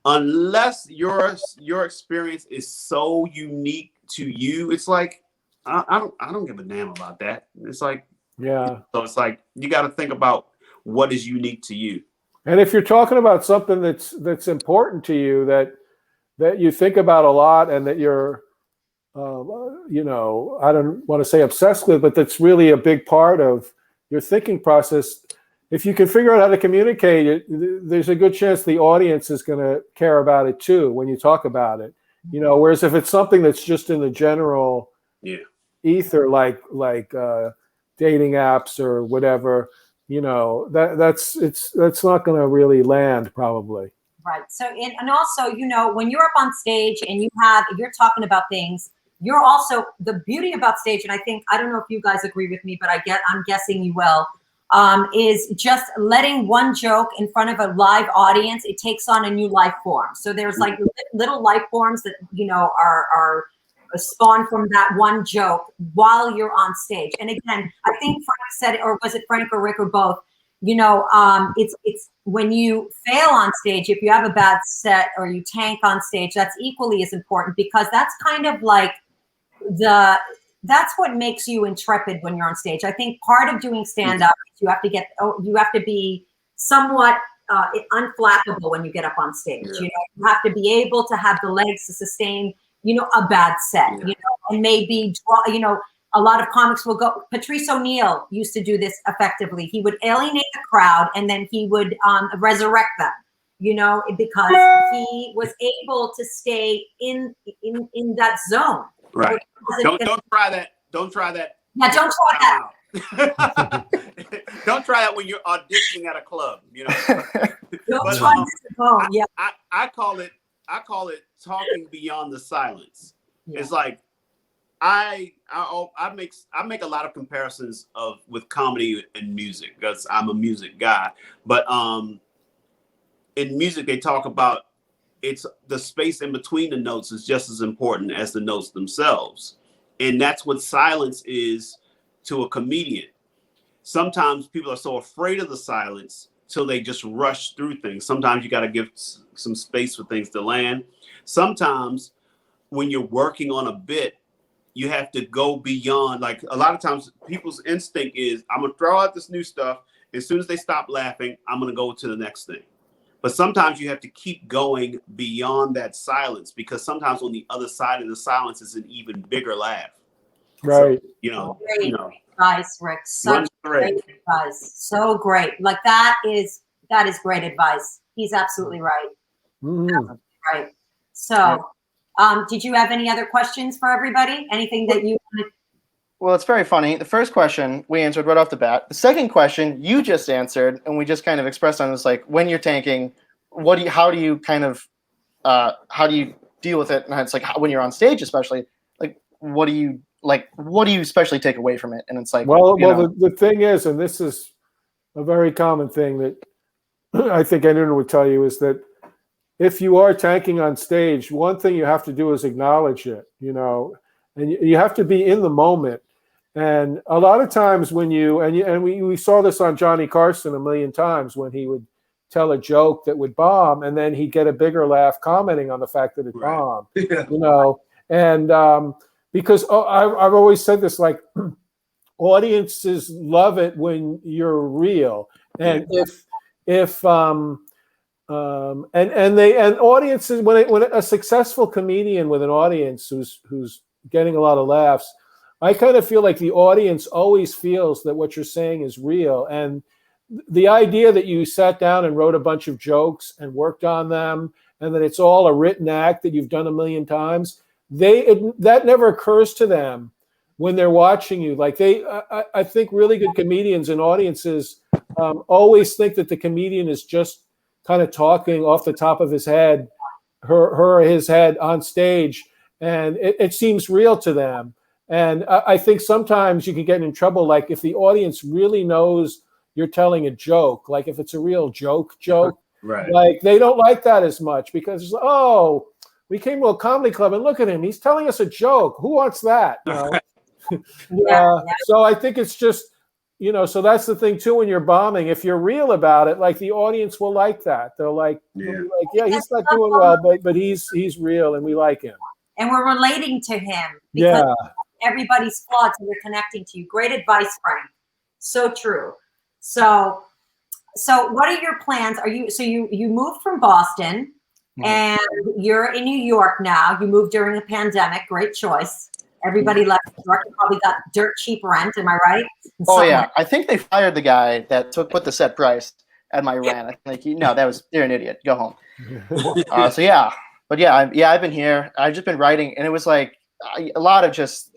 unless your experience is so unique to you, it's like, I don't give a damn about that. It's like, so it's like, you got to think about what is unique to you. And if you're talking about something that's important to you, that you think about a lot and that you're, I don't want to say obsessed with, but that's really a big part of your thinking process. If you can figure out how to communicate it, there's a good chance the audience is going to care about it too when you talk about it. Whereas if it's something that's just in the general ether, like dating apps or whatever, that's not going to really land probably. Right. So, and also, when you're up on stage and you're talking about things, you're also, the beauty about stage, and I don't know if you guys agree with me, but I'm guessing you will, is just letting one joke in front of a live audience. It takes on a new life form. So there's like little life forms that, are spawned from that one joke while you're on stage. And again, I think Frank said it, or was it Frank or Rick or both? It's when you fail on stage, if you have a bad set or you tank on stage, that's equally as important, because that's kind of like that's what makes you intrepid when you're on stage. I think part of doing stand-up is you have to be somewhat unflappable when you get up on stage. You have to be able to have the legs to sustain, a bad set, and maybe draw, a lot of comics will go. Patrice O'Neill used to do this effectively. He would alienate the crowd and then he would resurrect them, because he was able to stay in that zone. Right. Don't try that. Don't try that. Yeah, don't try that. Don't try that when you're auditioning at a club. Don't try this. Yeah. I call it talking beyond the silence. Yeah. It's like I make a lot of comparisons with comedy and music because I'm a music guy. But in music they talk about it's the space in between the notes is just as important as the notes themselves. And that's what silence is to a comedian. Sometimes people are so afraid of the silence till they just rush through things. Sometimes you got to give some space for things to land. Sometimes when you're working on a bit, you have to go beyond. Like a lot of times people's instinct is, I'm going to throw out this new stuff. As soon as they stop laughing, I'm going to go to the next thing. But sometimes you have to keep going beyond that silence, because sometimes on the other side of the silence is an even bigger laugh. Right. So, great advice, Rick. Such great advice. So great. Like that is great advice. He's absolutely right. Mm-hmm. Absolutely right. So, did you have any other questions for everybody? Anything that you wanted? Well, it's very funny. The first question we answered right off the bat. The second question you just answered, and we just kind of expressed on this, like when you're tanking, how do you deal with it? And it's like when you're on stage, especially, what do you especially take away from it? And it's like, the thing is, and this is a very common thing that I think anyone would tell you, is that if you are tanking on stage, one thing you have to do is acknowledge it, and you have to be in the moment. And a lot of times when we saw this on Johnny Carson a million times, when he would tell a joke that would bomb, and then he'd get a bigger laugh commenting on the fact that it bombed, and because I've always said this, like, audiences love it when you're real. And if audiences, when a successful comedian with an audience who's getting a lot of laughs, I kind of feel like the audience always feels that what you're saying is real. And the idea that you sat down and wrote a bunch of jokes and worked on them, and that it's all a written act that you've done a million times, that never occurs to them when they're watching you. Like, I think really good comedians and audiences always think that the comedian is just kind of talking off the top of his head, her or his head on stage, and it seems real to them. And I think sometimes you can get in trouble, like if the audience really knows you're telling a joke, like if it's a real joke, right? Like, they don't like that as much, because we came to a comedy club and look at him, he's telling us a joke. Who wants that? So I think it's just, so that's the thing too, when you're bombing, if you're real about it, like, the audience will like that. They'll he's not doing well, but he's real and we like him. And we're relating to him because everybody's flawed, so we're connecting to you. Great advice, Frank. So true. So what are your plans? You moved from Boston and you're in New York now. You moved during the pandemic. Great choice. Everybody left New York. You probably got dirt cheap rent. Am I right? I think they fired the guy that put the set price at my rent. I think you're an idiot. Go home. I've been here. I've just been writing, and it was like a lot of just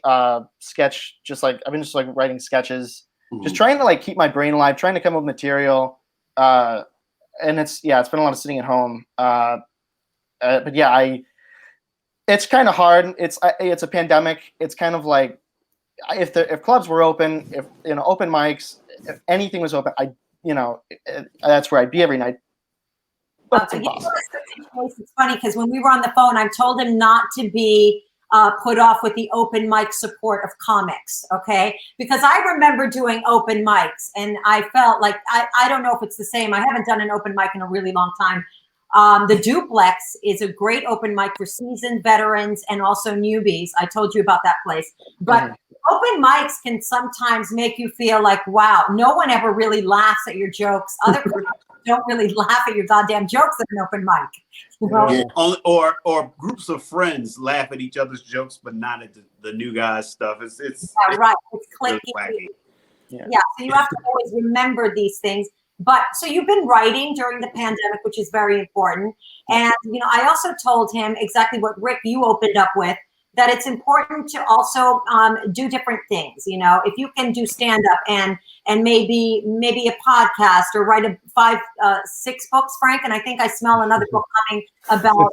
sketch. I've been just like writing sketches, just trying to like keep my brain alive, trying to come up with material. And it's been a lot of sitting at home. It's kind of hard. It's a pandemic. It's kind of like if clubs were open, if open mics, if anything was open, that's where I'd be every night. But it's funny because when we were on the phone, I told him not to be put off with the open mic support of comics, okay? Because I remember doing open mics, and I felt like I don't know if it's the same. I haven't done an open mic in a really long time. The Duplex is a great open mic for seasoned veterans and also newbies. I told you about that place. But open mics can sometimes make you feel like, wow, no one ever really laughs at your jokes. Other people don't really laugh at your goddamn jokes at an open mic. Or groups of friends laugh at each other's jokes, but not at the new guys' stuff. It's right. It's clicky. Really wacky. Yeah. So you have to always remember these things. But so you've been writing during the pandemic, which is very important. And, I also told him exactly what, Rick, you opened up with, that it's important to also do different things. If you can do stand up and maybe a podcast, or write 6 books, Frank. And I think I smell another book coming about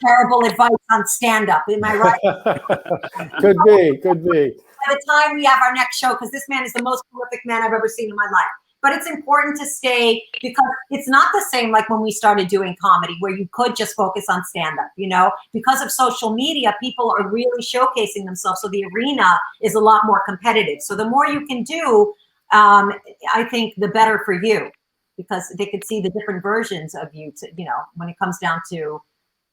terrible advice on stand up. Am I right? Could be. By the time we have our next show, because this man is the most prolific man I've ever seen in my life. But it's important to stay, because it's not the same like when we started doing comedy, where you could just focus on stand-up, Because of social media, people are really showcasing themselves. So the arena is a lot more competitive. So the more you can do, I think the better for you, because they could see the different versions of you, when it comes down to,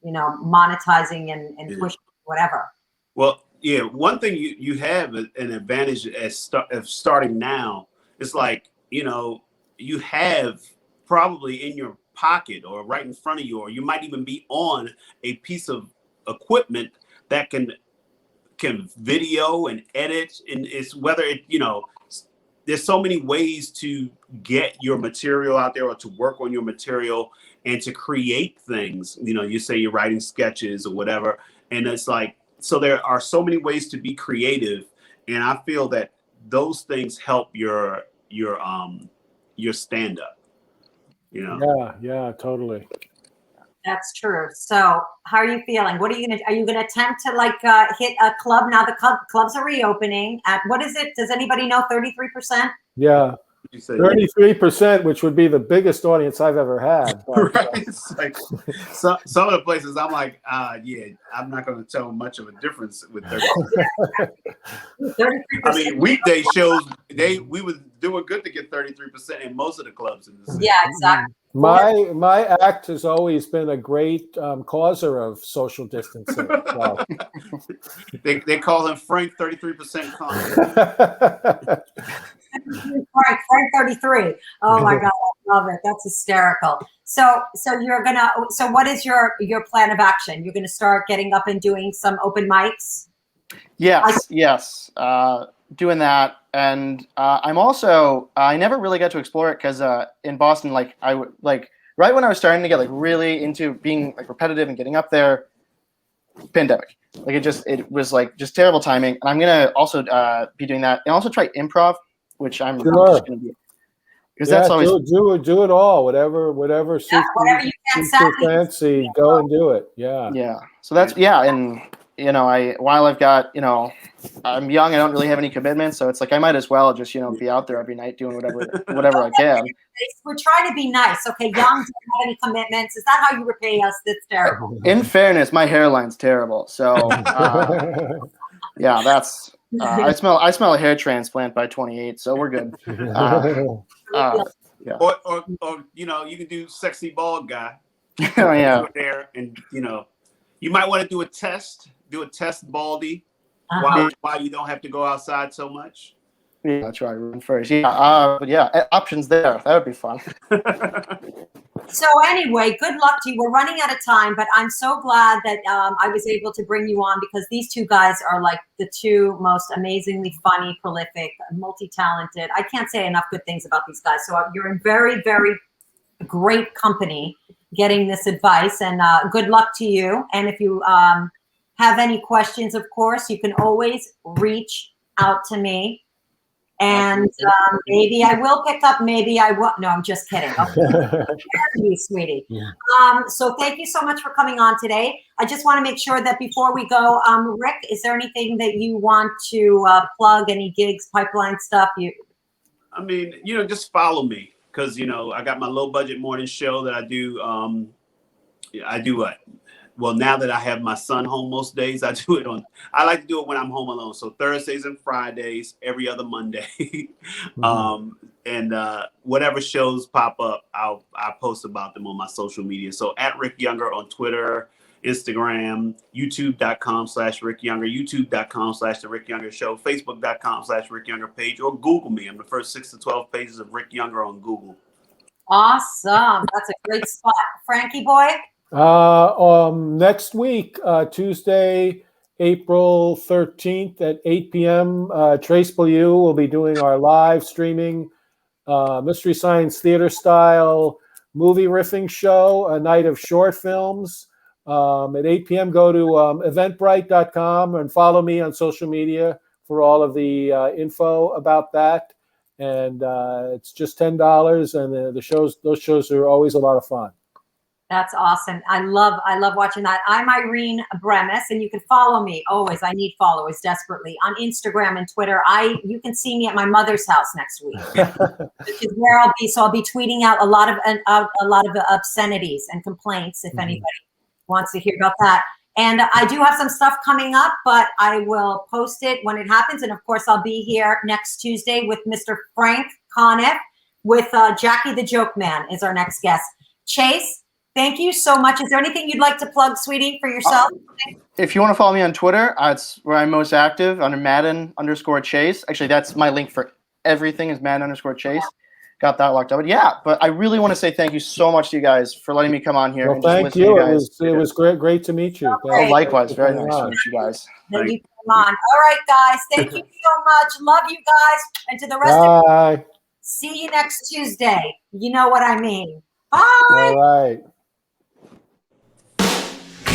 monetizing and pushing whatever. Well, yeah, one thing you have an advantage of starting now. It's like, you have probably in your pocket or right in front of you, or you might even be on a piece of equipment that can video and edit. And it's whether there's so many ways to get your material out there, or to work on your material and to create things. You say you're writing sketches or whatever, and it's like, so there are so many ways to be creative. And I feel that those things help your stand-up. Yeah, totally. That's true. So how are you feeling? What are you gonna attempt to hit a club now? The clubs are reopening at, what is it? Does anybody know? 33%? Yeah. You say 33%, which would be the biggest audience I've ever had. But, right? It's like some of the places I'm like, yeah, I'm not going to tell much of a difference with 30%. 33%. I mean, weekday shows, we were doing good to get 33% in most of the clubs in the city. Yeah, exactly. my act has always been a great causer of social distancing. So. They call him Frank 33% Conniff. Frank 33. Oh my God, I love it. That's hysterical. So what is your plan of action? You're gonna start getting up and doing some open mics? Yes. Doing that, and I'm also I never really got to explore it because in Boston, right when I was starting to get really into being repetitive and getting up there, pandemic. It was just terrible timing. And I'm gonna also be doing that, and also try improv, which I'm just gonna be, because that's always do it all, whatever suits whatever you can your fancy, go and do it. Yeah. So that's and while I've got I'm young, I don't really have any commitments, so it's I might as well just be out there every night doing whatever I can. We're trying to be nice, okay? Young, don't have any commitments. Is that how you repay us? That's terrible. In fairness, my hairline's terrible, so that's. I smell a hair transplant by 28, so we're good. Or you can do sexy bald guy. Oh yeah. There, and you might want to do a test baldy while you don't have to go outside so much. Yeah, I'll try to run first. Yeah, options there. That would be fun. So anyway, good luck to you. We're running out of time, but I'm so glad that I was able to bring you on, because these two guys are the two most amazingly funny, prolific, multi-talented. I can't say enough good things about these guys. So you're in very, very great company getting this advice, and good luck to you. And if you have any questions, of course, you can always reach out to me. And maybe I will pick up, maybe I won't. No, I'm just kidding. Okay. You, sweetie. Yeah. So thank you so much for coming on today. I just want to make sure that before we go, Rick, is there anything that you want to plug, any gigs, pipeline stuff? I mean, just follow me, because, I got my low budget morning show that I do. Well, now that I have my son home most days, I like to do it when I'm home alone. So Thursdays and Fridays, every other Monday. And whatever shows pop up, I post about them on my social media. So at Rick Younger on Twitter, Instagram, youtube.com/Rick Younger, youtube.com/The Rick Younger Show, facebook.com/Rick Younger page, or Google me. I'm the first 6 to 12 pages of Rick Younger on Google. Awesome. That's a great spot. Frankie boy? Next week, Tuesday, April 13th at 8 p.m., Trace Beaulieu will be doing our live streaming Mystery Science Theater style movie riffing show, a night of short films. At 8 p.m., go to eventbrite.com and follow me on social media for all of the info about that. And it's just $10, and those shows are always a lot of fun. That's awesome. I love watching that. I'm Irene Bremis, and you can follow me always. I need followers desperately on Instagram and Twitter. You can see me at my mother's house next week, which is where I'll be. So I'll be tweeting out a lot of obscenities and complaints if anybody wants to hear about that. And I do have some stuff coming up, but I will post it when it happens. And of course, I'll be here next Tuesday with Mr. Frank Conniff, with Jackie the Joke Man is our next guest. Chase, thank you so much. Is there anything you'd like to plug, sweetie, for yourself? If you want to follow me on Twitter, it's where I'm most active, under Madden_Chase. Actually, that's my link for everything, is Madden_Chase. Got that locked up. But I really want to say thank you so much to you guys for letting me come on here. Well, and thank you. It was great to meet you. Okay. Likewise. Very nice to meet you guys. Then you come on. All right, guys. Thank you so much. Love you guys. And to the rest of you, see you next Tuesday. You know what I mean. Bye. All right.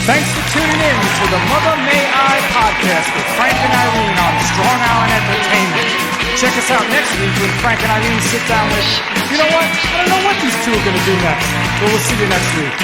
Thanks for tuning in to the Mother May I podcast with Frank and Irene on Strong Island Entertainment. Check us out next week when Frank and Irene sit down with, you know what? I don't know what these two are going to do next, but we'll see you next week.